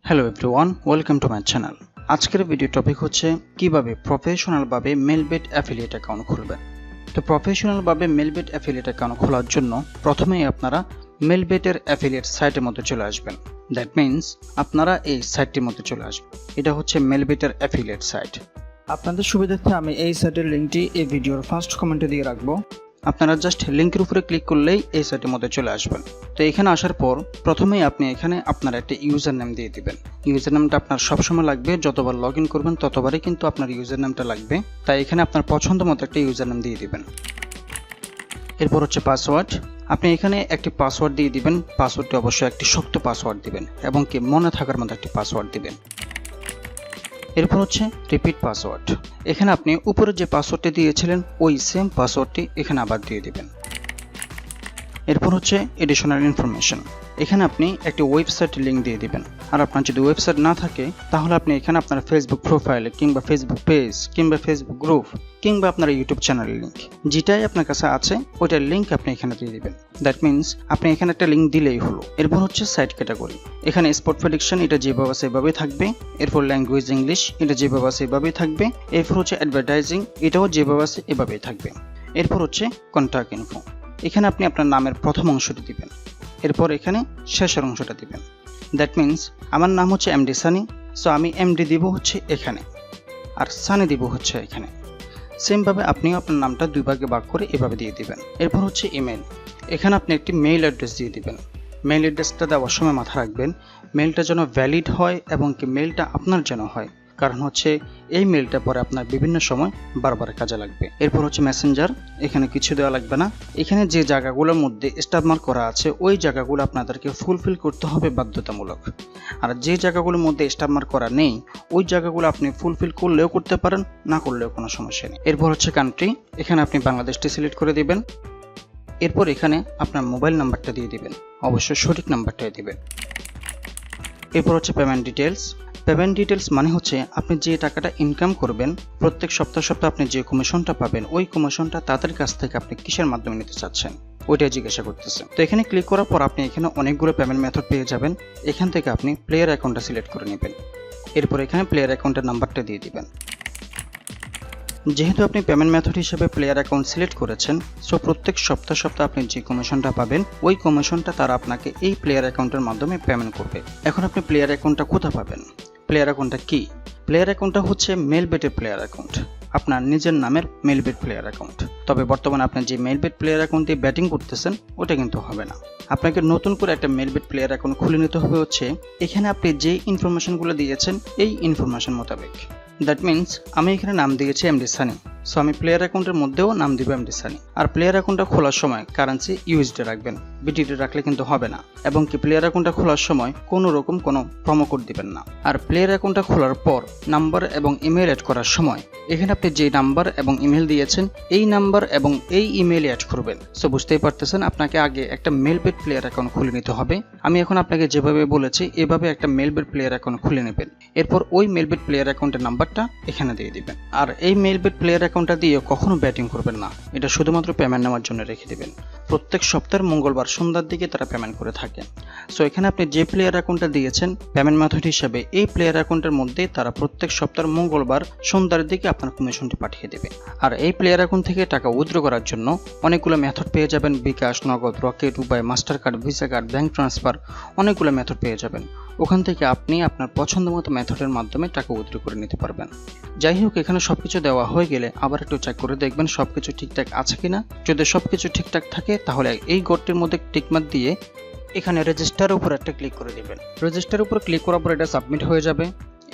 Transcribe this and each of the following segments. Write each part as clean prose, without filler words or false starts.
Hello everyone, welcome to my channel. আজকের video topic হচ্ছে কিভাবে প্রফেশনালভাবে মেলবেট অ্যাফিলিয়েট অ্যাকাউন্ট খুলবেন। তো প্রফেশনালভাবে মেলবেট অ্যাফিলিয়েট অ্যাকাউন্ট খোলার জন্য প্রথমেই আপনারা মেলবেটের অ্যাফিলিয়েট সাইটের মধ্যে চলে আসবেন। দ্যাট মিনস আপনারা এই সাইটটির মধ্যে চলে আসবেন। এটা হচ্ছে মেলবেটের অ্যাফিলিয়েট সাইট। আপনাদের সুবিধার্থে আমি এই সাইটের লিঙ্কটি এই ভিডিওর ফার্স্ট কমেন্টে দিয়ে রাখবো। আপনারা জাস্ট লিঙ্কের উপরে ক্লিক করলেই এই সাইটের মধ্যে চলে আসবেন। তো এখানে আসার পর প্রথমেই আপনি এখানে আপনার একটা ইউজার নেম দিয়ে দিবেন। ইউজার নেমটা আপনার সবসময় লাগবে, যতবার লগ ইন করবেন ততবারই কিন্তু আপনার ইউজার নেমটা লাগবে। তাই এখানে আপনার পছন্দ মতো একটা ইউজার নেম দিয়ে দিবেন। এরপর হচ্ছে পাসওয়ার্ড। আপনি এখানে একটি পাসওয়ার্ড দিয়ে দিবেন। পাসওয়ার্ডটি অবশ্যই একটি শক্ত পাসওয়ার্ড দিবেন এবং কি মনে থাকার মতো একটি পাসওয়ার্ড দিবেন। এরপর হচ্ছে রিপিট পাসওয়ার্ড। এখানে আপনি উপরে যে পাসওয়ার্ডটি দিয়েছিলেন ওই সেম পাসওয়ার্ডটি এখানে আবার দিয়ে দিবেন। এরপর হচ্ছে এডিশনাল ইনফরমেশন। এখানে আপনি একটি ওয়েবসাইটের লিঙ্ক দিয়ে দিবেন। আর আপনার যদি ওয়েবসাইট না থাকে তাহলে আপনি এখানে আপনার ফেসবুক প্রোফাইল কিংবা ফেসবুক পেজ কিংবা ফেসবুক গ্রুপ কিংবা আপনার ইউটিউব চ্যানেলের লিঙ্ক যেটাই আপনার কাছে আছে ওইটার লিঙ্ক আপনি এখানে দিয়ে দিবেন। দ্যাট মিনস আপনি এখানে একটা লিঙ্ক দিলেই হলো। এরপর হচ্ছে সাইট ক্যাটাগরি। এখানে স্পোর্ট প্রেডিকশন, এটা যেভাবে সেভাবেই থাকবে। এরপর ল্যাঙ্গুয়েজ ইংলিশ, এটা যেভাবে সেভাবেই থাকবে। এরপর হচ্ছে অ্যাডভার্টাইজিং, এটাও যেভাবে আছে এভাবেই থাকবে। এরপর হচ্ছে কন্ট্যাক্ট ইনফো। এখানে আপনি আপনার নামের প্রথম অংশটি দিবেন। এরপর এখানে শেষের অংশটা দিবেন। দ্যাট মিনস আমার নাম হচ্ছে এমডি সানি, সো আমি এমডি দিব হচ্ছে এখানে আর সানি দিব হচ্ছে এখানে। সেমভাবে আপনিও আপনার নামটা দুই ভাগে ভাগ করে এভাবে দিয়ে দিবেন। এরপর হচ্ছে ইমেল। এখানে আপনি একটি মেইল অ্যাড্রেস দিয়ে দিবেন। মেইল অ্যাড্রেসটা দেওয়ার সময় মাথা রাখবেন মেইলটা যেন ভ্যালিড হয় এবং কি মেইলটা আপনার যেন হয়, কারণ হচ্ছে এই মেইলটা পরে আপনার বিভিন্ন সময় বারবার কাজে লাগবে। এরপর হচ্ছে মেসেঞ্জার। এখানে কিছু দেওয়া লাগবে না। এখানে যে জায়গাগুলোর মধ্যে স্টার মার্ক করা আছে ওই জায়গাগুলো আপনাদেরকে ফুলফিল করতে হবে বাধ্যতামূলক। আর যে জায়গাগুলোর মধ্যে স্টার মার্ক করা নেই ওই জায়গাগুলো আপনি ফুলফিল করলেও করতে পারেন, না করলেও কোনো সমস্যা নেই। এরপর হচ্ছে কান্ট্রি। এখানে আপনি বাংলাদেশটি সিলেক্ট করে দিবেন। এরপর এখানে আপনার মোবাইল নাম্বারটা দিয়ে দিবেন, অবশ্যই সঠিক নাম্বারটাই দিবেন। এরপর হচ্ছে পেমেন্ট ডিটেলস। পেমেন্ট ডিটেলস মানে হচ্ছে আপনি যে টাকাটা ইনকাম করবেন প্রত্যেক সপ্তাহে আপনি যে কমিশনটা পাবেন ওই কমিশনটা তাদের কাছ থেকে আপনি কিসের মাধ্যমে নিতে চাচ্ছেন ওইটাই জিজ্ঞাসা করতেছে। তো এখানে ক্লিক করার পর আপনি এখানে অনেকগুলো পেমেন্ট মেথড পেয়ে যাবেন। এখান থেকে আপনি প্লেয়ার অ্যাকাউন্টটা সিলেক্ট করে নেবেন। এরপর এখানে প্লেয়ার অ্যাকাউন্টের নাম্বারটা দিয়ে দিবেন। যেহেতু আপনি পেমেন্ট মেথড হিসেবে প্লেয়ার অ্যাকাউন্ট সিলেক্ট করেছেন, সো প্রত্যেক সপ্তাহে আপনি যে কমিশনটা পাবেন ওই কমিশনটা তারা আপনাকে এই প্লেয়ার অ্যাকাউন্টের মাধ্যমে পেমেন্ট করবে। এখন আপনি প্লেয়ার অ্যাকাউন্টটা কোথায় পাবেন? প্লেয়ার অ্যাকাউন্টটা কি? প্লেয়ার অ্যাকাউন্টটা হচ্ছে মেলবেটের প্লেয়ার অ্যাকাউন্ট, আপনার নিজের নামের মেলবেট প্লেয়ার অ্যাকাউন্ট। তবে বর্তমানে আপনি যে মেলবেট প্লেয়ার অ্যাকাউন্ট দিয়ে ব্যাটিং করতেছেন ওটা কিন্তু হবে না। আপনাকে নতুন করে একটা মেলবেট প্লেয়ার অ্যাকাউন্ট খুলে নিতে হবে হচ্ছে এখানে আপনি যে ইনফরমেশনগুলো দিয়েছেন এই ইনফরমেশন মোতাবেক। দ্যাট মিনস আমি এখানে নাম দিয়েছি এমডি সানি, সো আমি প্লেয়ার অ্যাকাউন্টের মধ্যেও নাম দিব এমডি সানি। আর প্লেয়ার অ্যাকাউন্টটা খোলার সময় কারেন্সি ইউএসডি রাখবেন, বিটিডি রাখলে কিন্তু হবে না। এবং কি প্লেয়ার অ্যাকাউন্টটা খোলার সময় কোনো রকম কোনো প্রোমো কোড দিবেন না। আর প্লেয়ার অ্যাকাউন্টটা খোলার পর নাম্বার এবং ইমেল অ্যাড করার সময় এখানে আপনি যে নাম্বার এবং ইমেল দিয়েছেন এই নাম্বার এবং এই ইমেল অ্যাড করবেন। সো বুঝতেই পারতেছেন আপনাকে আগে একটা মেলবেট প্লেয়ার অ্যাকাউন্ট খুলে নিতে হবে। আমি এখন আপনাকে যেভাবে বলেছি এভাবে একটা মেলবেট প্লেয়ার অ্যাকাউন্ট খুলে নেবেন। এরপর ওই মেলবেট প্লেয়ার অ্যাকাউন্টের নাম্বারটা এখানে দিয়ে দিবেন। আর এই মেলবেট প্লেয়ার অ্যাকাউন্টটা দিয়ে কখনো ব্যাটিং করবেন না, এটা শুধুমাত্র পেমেন্ট নেওয়ার জন্য রেখে দিবেন। প্রত্যেক সপ্তাহের মঙ্গলবার সন্ধ্যার দিকে তারা পেমেন্ট করে থাকে। সো এখানে আপনি যে প্লেয়ার অ্যাকাউন্টটা দিয়েছেন পেমেন্ট মেথড হিসেবে এই প্লেয়ার অ্যাকাউন্টের মধ্যে তারা প্রত্যেক সপ্তাহের মঙ্গলবার সন্ধ্যার দিকে আপনার কমিশনটি পাঠিয়ে দেবে। আর এই প্লেয়ার অ্যাকাউন্ট থেকে টাকা উইথড্র করার জন্য অনেকগুলো মেথড পেয়ে যাবেন, বিকাশ, নগদ, রকেট, উপায়, master card, visa card, bank transfer, অনেকগুলো মেথড পেয়ে যাবেন। ওখান থেকে আপনি আপনার পছন্দ মতো মেথডের মাধ্যমে টাকা উইথড্র করে নিতে পারবেন। যাই হোক, এখানে সবকিছু দেওয়া হয়ে গেলে আবার একটু চেক করে দেখবেন সবকিছু ঠিকঠাক আছে কিনা। যদি সবকিছু ঠিকঠাক থাকে তাহলে এই ঘরটির মধ্যে টিকমার্ক দিয়ে এখানে রেজিস্টার উপর একটা ক্লিক করে দিবেন। রেজিস্টার উপর ক্লিক করার পর এটা সাবমিট হয়ে যাবে।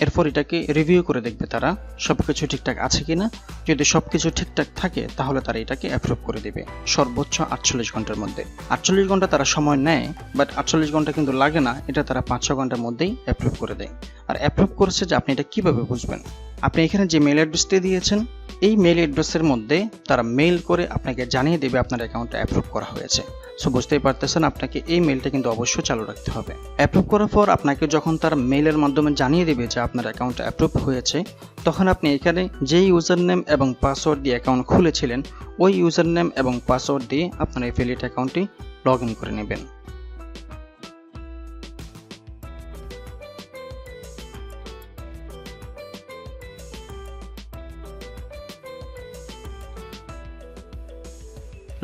এরপর এটাকে রিভিউ করে দেখবে তারা সবকিছু ঠিকঠাক আছে কিনা। যদি সবকিছু ঠিকঠাক থাকে তাহলে তারা এটাকে অ্যাপ্রুভ করে দেবে সর্বোচ্চ 48 ঘন্টার মধ্যে। 48 ঘন্টা তারা সময় নেয়, বাট 48 ঘন্টা কিন্তু লাগে না, এটা তারা 5-6 ঘন্টার মধ্যেই অ্যাপ্রুভ করে দেয়। আর অ্যাপ্রুভ করেছে যে আপনি এটা কিভাবে বুঝবেন? আপনি এখানে যে মেল অ্যাড্রেসটি দিয়েছেন এই মেল অ্যাড্রেসের মধ্যে তারা মেইল করে আপনাকে জানিয়ে দেবে আপনার অ্যাকাউন্টটা অ্যাপ্রুভ করা হয়েছে। সো বুঝতেই পারতেছেন আপনাকে এই মেলটা কিন্তু অবশ্যই চালু রাখতে হবে। অ্যাপ্রুভ করার পর আপনাকে যখন তার মেইলের মাধ্যমে জানিয়ে দেবে যে আপনার অ্যাকাউন্টটা অ্যাপ্রুভ হয়েছে তখন আপনি এখানে যে ইউজার নেম এবং পাসওয়ার্ড দিয়ে অ্যাকাউন্ট খুলেছিলেন ওই ইউজার নেম এবং পাসওয়ার্ড দিয়ে আপনার অ্যাফিলিয়েট অ্যাকাউন্টটি লগ ইন করে নেবেন।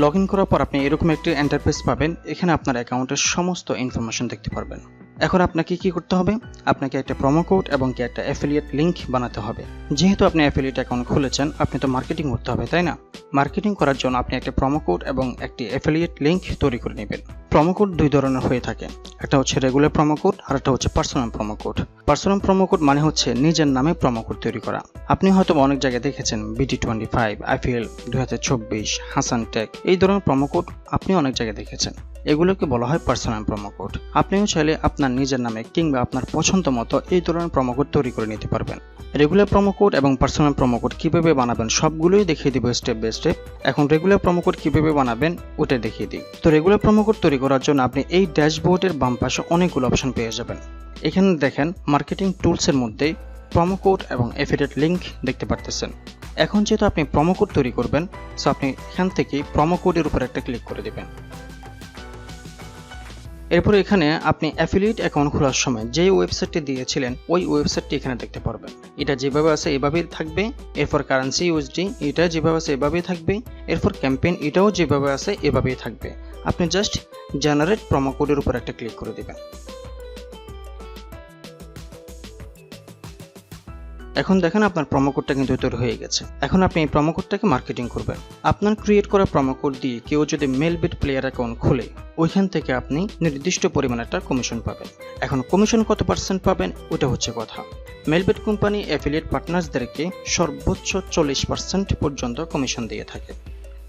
লগ ইন করার পর আপনি এরকম একটি ইন্টারফেস পাবেন। এখানে আপনার অ্যাকাউন্টের সমস্ত ইনফরমেশন দেখতে পারবেন। এখন আপনাকে কি করতে হবে, আপনাকে একটা প্রোমো কোড এবং একটা অ্যাফিলিয়েট লিংক বানাতে হবে। যেহেতু আপনি অ্যাফিলিয়েট অ্যাকাউন্ট খুলেছেন, আপনি তো মার্কেটিং করতে হবে, তাই না? মার্কেটিং করার জন্য আপনি একটা প্রোমো কোড এবং একটি অ্যাফিলিয়েট লিংক তৈরি করে নেবেন। প্রোমো কোড দুই ধরনের হয়ে থাকে, একটা হচ্ছে রেগুলার প্রোমো কোড আর একটা হচ্ছে personal promo code. Personal promo code মানে হচ্ছে নিজের নামে প্রোমো কোড তৈরি করা। আপনি হয়তো অনেক জায়গায় দেখেছেন BT25, IPL 2024, হাসান টেক, এই ধরনের প্রোমো কোড আপনি অনেক জায়গায় দেখেছেন। এগুলোকে বলা হয় পার্সোনাল প্রোমো কোড। আপনিও চাইলে আপনার নিজের নামে কিংবা আপনার পছন্দ মতো এই ধরনের প্রোমো কোড তৈরি করে নিতে পারবেন। রেগুলার প্রোমো কোড এবং পার্সোনাল প্রোমো কোড কিভাবে বানাবেন সবগুলোই দেখিয়ে দিব স্টেপ বাই স্টেপ। এখন রেগুলার প্রোমো কোড কিভাবে বানাবেন ওটা দেখিয়ে দিই। তো রেগুলার প্রোমো কোড তৈরি করার জন্য আপনি এই ড্যাশবোর্ডের বাম পাশে অনেকগুলো অপশন পেয়ে যাবেন। এখানে দেখেন মার্কেটিং টুলসের মধ্যে প্রোমো কোড এবং অ্যাফিলিয়েট লিংক দেখতে পারতেছেন। এখন যেহেতু আপনি প্রোমো কোড তৈরি করবেন, সো আপনি এখান থেকে প্রোমো কোডের উপর একটা ক্লিক করে দেবেন। এরপর এখানে আপনি অ্যাফিলিয়েট অ্যাকাউন্ট খোলার সময় যে ওয়েবসাইটটি দিয়েছিলেন ওই ওয়েবসাইটটি এখানে দেখতে পারবেন। এটা যেভাবে আছে এভাবেই থাকবে। এরপর কারেন্সি USD এটা যেভাবে আছে এভাবেই থাকবে। এরপর ক্যাম্পেইন এটাও যেভাবে আছে এভাবেই থাকবে। আপনি জাস্ট জেনারেট প্রোমো কোডের উপর একটা ক্লিক করে দিবেন। এখন দেখেন আপনার প্রোমো কোডটা কিন্তু তৈরি হয়ে গেছে। এখন আপনি এই প্রোমো কোডটাকে মার্কেটিং করবেন। আপনার ক্রিয়েট করা প্রোমো কোড দিয়ে কেউ যদি মেলবেট প্লেয়ার অ্যাকাউন্ট খোলে, ওইখান থেকে আপনি নির্দিষ্ট পরিমাণ একটা কমিশন পাবেন। এখন কমিশন কত % পাবেন ওটা হচ্ছে কথা। মেলবেট কোম্পানি অ্যাফিলিয়েট পার্টনার্সদেরকে সর্বোচ্চ 40% পর্যন্ত কমিশন দিয়ে থাকে।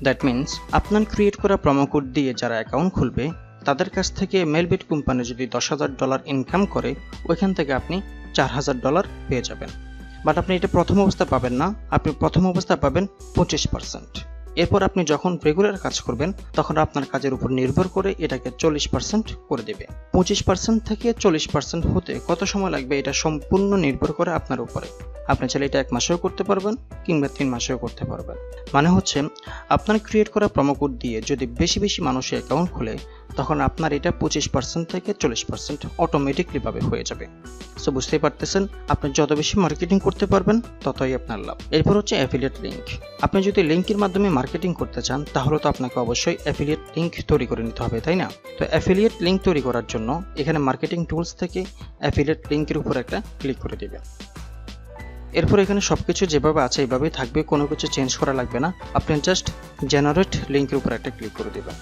দ্যাট মিনস আপনার ক্রিয়েট করা প্রোমো কোড দিয়ে যারা অ্যাকাউন্ট খুলবে তাদের কাছ থেকে মেলবেট কোম্পানি যদি $10,000 ইনকাম করে, ওইখান থেকে আপনি $4,000 পেয়ে যাবেন। বাট আপনি এটা প্রথম অবস্থায় পাবেন না, আপনি প্রথম অবস্থায় পাবেন 25%। এরপর আপনি যখন রেগুলার কাজ করবেন তখন আপনার কাজের উপর নির্ভর করে এটাকে 40% করে দেবে। 25% থেকে 40% হতে কত সময় লাগবে এটা সম্পূর্ণ নির্ভর করে আপনার উপরে। আপনি চাইলে এটা 1 মাসেও করতে পারবেন কিংবা 3 মাসেও করতে পারবেন। মানে হচ্ছে আপনার ক্রিয়েট করা প্রোমো কোড দিয়ে যদি বেশি বেশি মানুষ অ্যাকাউন্ট খুলে, তখন আপনার এটা 25% থেকে 40% অটোমেটিকলি ভাবে হয়ে যাবে। সো বুঝতেই পারতেছেন, আপনি যত বেশি মার্কেটিং করতে পারবেন ততই আপনার লাভ। এরপর হচ্ছে অ্যাফিলিয়েট লিংক। আপনি যদি লিংকের মাধ্যমে মার্কেটিং করতে চান তাহলে তো আপনাকে অবশ্যই অ্যাফিলিয়েট লিংক তৈরি করে নিতে হবে, তাই না? তো অ্যাফিলিয়েট লিংক তৈরি করার জন্য এখানে মার্কেটিং টুলস থেকে অ্যাফিলিয়েট লিংকের উপর একটা ক্লিক করে দিবেন। এরপর এখানে সবকিছু যেভাবে আছে এইভাবেই থাকবে, কোনো কিছু চেঞ্জ করা লাগবে না। আপনি জাস্ট জেনারেট লিংকের উপর একটা ক্লিক করে দিবেন।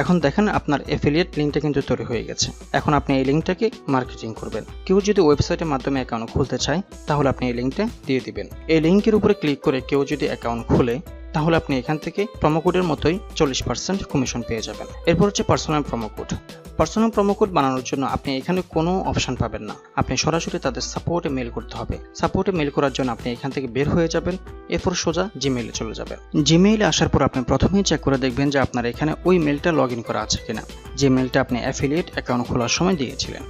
এখন দেখেন আপনার অ্যাফিলিয়েট লিংকটা কিন্তু তৈরি হয়ে গেছে। এখন আপনি এই লিংকটাকে মার্কেটিং করবেন। কেউ যদি ওয়েবসাইটের মাধ্যমে অ্যাকাউন্ট খুলতে চায় তাহলে আপনি এই লিংকটা দিয়ে দিবেন। এই লিংকের উপরে ক্লিক করে কেউ যদি অ্যাকাউন্ট খুলে তাহলে আপনি এখান থেকে প্রোমো কোডের মতোই 40% কমিশন পেয়ে যাবেন। এরপর হচ্ছে personal promo code. Personal promo code বানানোর জন্য আপনি এখানে কোনো অপশন পাবেন না, আপনি সরাসরি তাদের সাপোর্টে মেল করতে হবে। সাপোর্টে মেল করার জন্য আপনি এখান থেকে বের হয়ে যাবেন, এরপর সোজা জিমেইলে চলে যাবেন। জিমেইলে আসার পর আপনি প্রথমেই চেক করে দেখবেন যে আপনার এখানে ওই মেলটা লগ ইন করা আছে কিনা, যে মেলটা আপনি অ্যাফিলিয়েট অ্যাকাউন্ট খোলার সময় দিয়েছিলেন।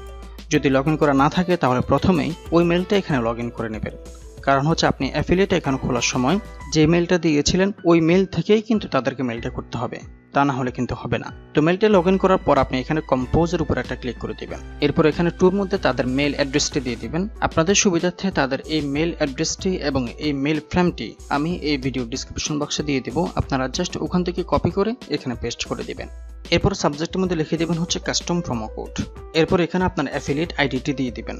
যদি লগ ইন করা না থাকে তাহলে প্রথমেই ওই মেলটা এখানে লগ ইন করে নেবেন। কারণ হচ্ছে আপনি অ্যাফিলিয়েট অ্যাকাউন্ট খোলার সময় যে মেলটা দিয়েছিলেন ওই মেল থেকেই কিন্তু তাদেরকে মেলটা করতে হবে, তা না হলে কিন্তু হবে না। তো মেলটা লগ ইন করার পর আপনি এখানে কম্পোজের উপর একটা ক্লিক করে দিবেন। এরপর এখানে টুর মধ্যে তাদের মেল অ্যাড্রেসটি দিয়ে দিবেন। আপনাদের সুবিধার্থে তাদের এই মেল অ্যাড্রেসটি এবং এই মেল ফ্রেমটি আমি এই ভিডিও ডিসক্রিপশন বক্সে দিয়ে দিব। আপনারা জাস্ট ওখান থেকে কপি করে এখানে পেস্ট করে দিবেন। এরপর সাবজেক্টের মধ্যে লিখে দিবেন হচ্ছে কাস্টম প্রোমো কোড। এরপর এখানে আপনার অ্যাফিলিয়েট আইডিটি দিয়ে দিবেন।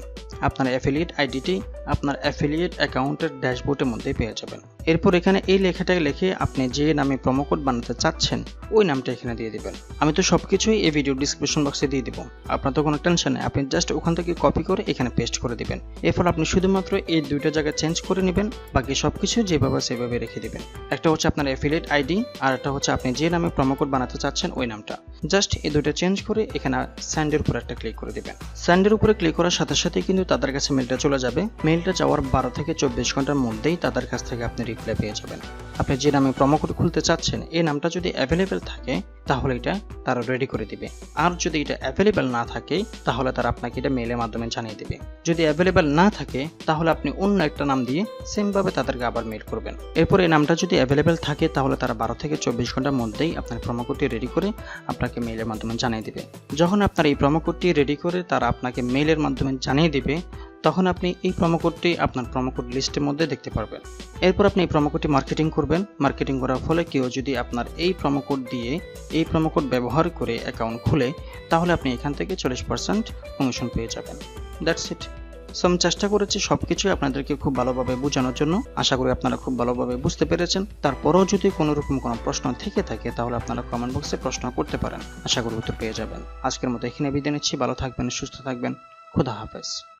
আপনার অ্যাফিলিয়েট আইডিটি আপনার অ্যাফিলিয়েট অ্যাকাউন্টের ড্যাশবোর্ডের মধ্যে পেয়ে যাবেন। এরপর এখানে এই লেখাটা লিখে আপনি যে নামে প্রোমো কোড বানাতে চাচ্ছেন ওই নামটা এখানে দিয়ে দিবেন। আমি তো সবকিছুই এই ভিডিও ডিসক্রিপশন বক্সে দিয়ে দিব, আপনার তো কোনো টেনশন নেই। আপনি জাস্ট ওখান থেকে কপি করে এখানে পেস্ট করে দিবেন। এরপর আপনি শুধুমাত্র এই দুইটা জায়গায় চেঞ্জ করে নেবেন, বাকি সবকিছু যেভাবে সেভাবে রেখে দিবেন। একটা হচ্ছে আপনার অ্যাফিলিয়েট আইডি আর একটা হচ্ছে আপনি যে নামে প্রোমো কোড বানাতে চাচ্ছেন ওই নামটা। জাস্ট এই দুইটা চেঞ্জ করে এখানে সেন্ডের উপর একটা ক্লিক করে দিবেন। সেন্ডের উপরে ক্লিক করার সাথে সাথে কিন্তু তাদের কাছে মেলটা চলে যাবে। মেলটা যাওয়ার 12 থেকে 24 ঘন্টার মধ্যেই তাদের কাছ থেকে আপনি রিপ্লাই পেয়ে যাবেন। আপনি যে নামে প্রোমো কোড খুলতে চাচ্ছেন এই নামটা যদি অ্যাভেলেবেল থাকে তাহলে এটা তারা রেডি করে দিবে, আর যদি এটা অ্যাভেলেবেল না থাকে তাহলে তারা আপনাকে এটা মেলের মাধ্যমে জানিয়ে দেবে। যদি অ্যাভেলেবেল না থাকে তাহলে আপনি অন্য একটা নাম দিয়ে সেম ভাবে তাদেরকে আবার মেল করবেন। এরপর এই নামটা যদি অ্যাভেলেবেল থাকে তাহলে তারা 12 থেকে 24 ঘন্টার মধ্যেই আপনার প্রোমো কোডটি রেডি করে আপনাকে মেলের মাধ্যমে জানিয়ে দিবে। যখন আপনার এই প্রোমো কোডটি রেডি করে তারা আপনাকে মেলের মাধ্যমে জানিয়ে দিবে তখন আপনি এই প্রোমো কোডটি আপনার প্রোমো কোড লিস্টের মধ্যে দেখতে পারবেন। এরপর আপনি এই প্রোমো কোডটি মার্কেটিং করবেন। মার্কেটিং করার ফলে কেউ যদি আপনার এই প্রোমো কোড দিয়ে এই প্রোমো কোড ব্যবহার করে অ্যাকাউন্ট খুলে, তাহলে আপনি এখান থেকে 40% কমিশন পেয়ে যাবেন। That's it. সো আমি চেষ্টা করেছি সবকিছু আপনাদেরকে খুব ভালোভাবে বোঝানোর জন্য। আশা করি আপনারা খুব ভালোভাবে বুঝতে পেরেছেন। তারপরেও যদি কোনো রকম কোনো প্রশ্ন থেকে থাকে, তাহলে আপনারা কমেন্ট বক্সে প্রশ্ন করতে পারেন। আশা করি উত্তর পেয়ে যাবেন। আজকের মতো এখানে বিদায় নিচ্ছি। ভালো থাকবেন, সুস্থ থাকবেন। খুদা হাফেজ।